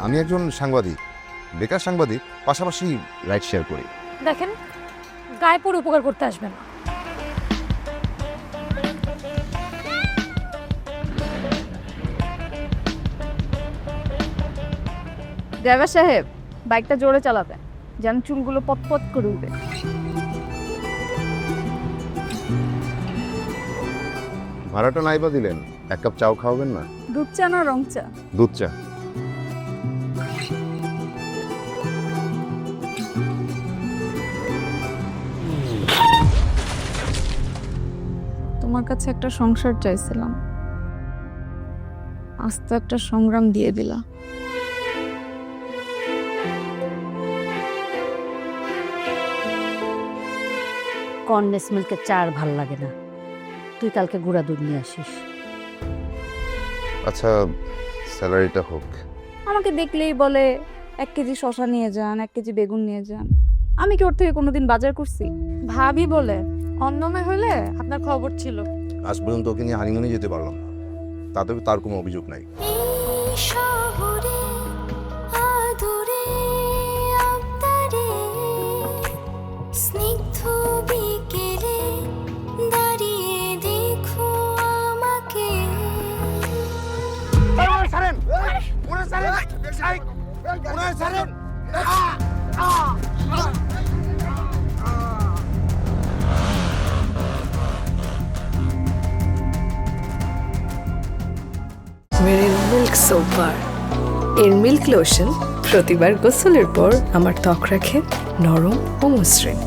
আমি একজন সাংবাদিক, বেকার সাংবাদিক, পাশাপাশি রাইড শেয়ার করি। দেখেন, গায়ে পড়ে উপকার করতে আসবে না। ড্রাইভার সাহেব, বাইকটা জোরে চালাবেন যেন চুলগুলো পটপট করে উঠে। ভাড়াটা নাইবা দিলেন, এক কাপ চাও খাওয়াবেন না? দুধ চা না রং চা? দুধ চা। তোমার কাছে একটা সংসার চাইছিলাম, আজ তো একটা সংগ্রাম দিয়ে দিলা। কন্ডেন্স মিল্কের চা আর ভাল লাগে না, তুই কালকে গুঁড়া দুধ নিয়ে আসিস। আচ্ছা, স্যালারিটা হোক। আমাকে দেখলেই বলে 1 কেজি শসা নিয়ে যান, 1 কেজি বেগুন নিয়ে যান। আমি কি ওর থেকে কোনোদিন বাজার করছি? ভাবি বলে অন্য মেয়ে হলে আপনার খবর ছিল। আজ পর্যন্ত ওকে নিয়ে হানিমুনে যেতে পারলাম না, তাতে তার কোনো অভিযোগ নাই। Marine milk soap bar. এর মিল্ক লোশন প্রতিবার গোসলের পর আমার ত্বক রাখে নরম ও মসৃণ।